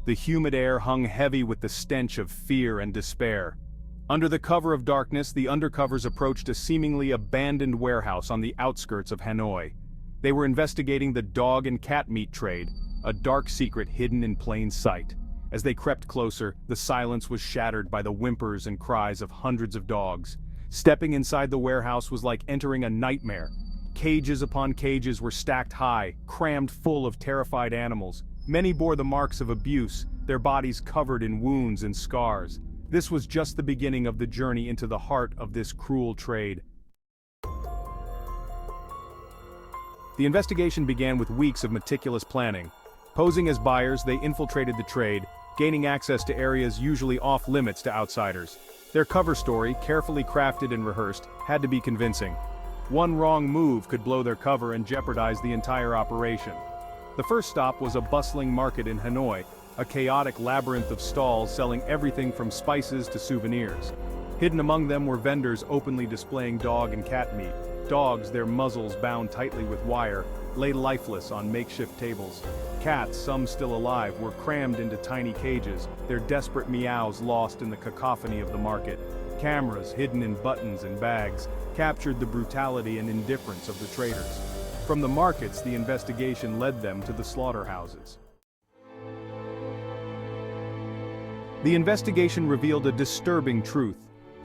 The humid air hung heavy with the stench of fear and despair. Under the cover of darkness, the undercovers approached a seemingly abandoned warehouse on the outskirts of Hanoi. They were investigating the dog and cat meat trade, a dark secret hidden in plain sight. As they crept closer, the silence was shattered by the whimpers and cries of hundreds of dogs. Stepping inside the warehouse was like entering a nightmare. Cages upon cages were stacked high, crammed full of terrified animals. Many bore the marks of abuse, their bodies covered in wounds and scars. This was just the beginning of the journey into the heart of this cruel trade. The investigation began with weeks of meticulous planning. Posing as buyers, they infiltrated the trade, gaining access to areas usually off-limits to outsiders. Their cover story, carefully crafted and rehearsed, had to be convincing. One wrong move could blow their cover and jeopardize the entire operation. The first stop was a bustling market in Hanoi, a chaotic labyrinth of stalls selling everything from spices to souvenirs. Hidden among them were vendors openly displaying dog and cat meat. Dogs, their muzzles bound tightly with wire, lay lifeless on makeshift tables. Cats, some still alive, were crammed into tiny cages, their desperate meows lost in the cacophony of the market. Cameras, hidden in buttons and bags, captured the brutality and indifference of the traders. From the markets, the investigation led them to the slaughterhouses. The investigation revealed a disturbing truth.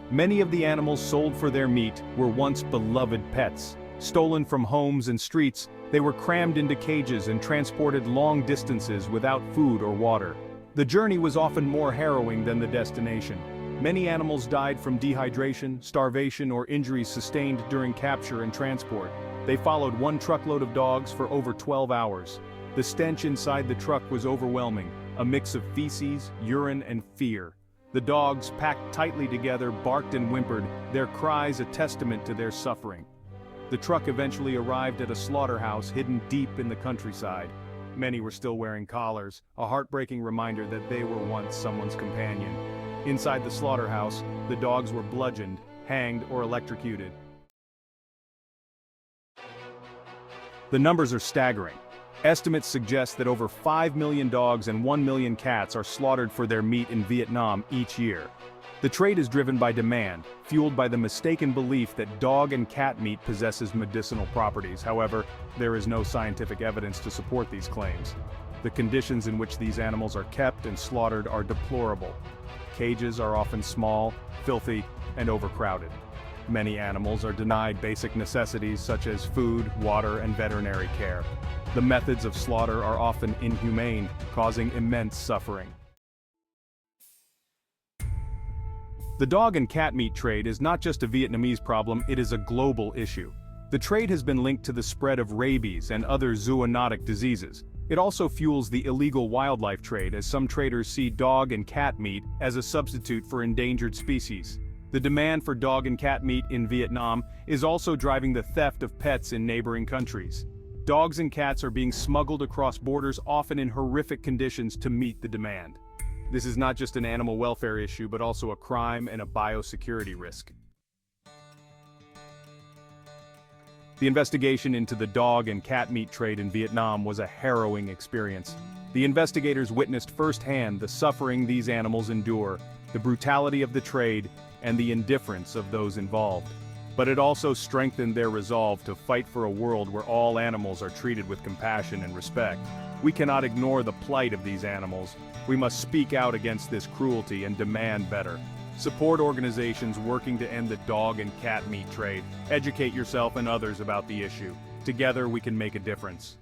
Many of the animals sold for their meat were once beloved pets. Stolen from homes and streets, they were crammed into cages and transported long distances without food or water. The journey was often more harrowing than the destination. Many animals died from dehydration, starvation, or injuries sustained during capture and transport. They followed one truckload of dogs for over 12 hours. The stench inside the truck was overwhelming, a mix of feces, urine, and fear. The dogs, packed tightly together, barked and whimpered, their cries a testament to their suffering. The truck eventually arrived at a slaughterhouse hidden deep in the countryside. Many were still wearing collars, a heartbreaking reminder that they were once someone's companion. Inside the slaughterhouse, the dogs were bludgeoned, hanged, or electrocuted. The numbers are staggering. Estimates suggest that over 5 million dogs and 1 million cats are slaughtered for their meat in Vietnam each year. The trade is driven by demand, fueled by the mistaken belief that dog and cat meat possesses medicinal properties. However, there is no scientific evidence to support these claims. The conditions in which these animals are kept and slaughtered are deplorable. Cages are often small, filthy, and overcrowded. Many animals are denied basic necessities such as food, water, and veterinary care. The methods of slaughter are often inhumane, causing immense suffering. The dog and cat meat trade is not just a Vietnamese problem, it is a global issue. The trade has been linked to the spread of rabies and other zoonotic diseases. It also fuels the illegal wildlife trade, as some traders see dog and cat meat as a substitute for endangered species. The demand for dog and cat meat in Vietnam is also driving the theft of pets in neighboring countries. Dogs and cats are being smuggled across borders, often in horrific conditions, to meet the demand. This is not just an animal welfare issue, but also a crime and a biosecurity risk. The investigation into the dog and cat meat trade in Vietnam was a harrowing experience. The investigators witnessed firsthand the suffering these animals endure, the brutality of the trade, and the indifference of those involved. But it also strengthened their resolve to fight for a world where all animals are treated with compassion and respect. We cannot ignore the plight of these animals. We must speak out against this cruelty and demand better. Support organizations working to end the dog and cat meat trade. Educate yourself and others about the issue. Together we can make a difference.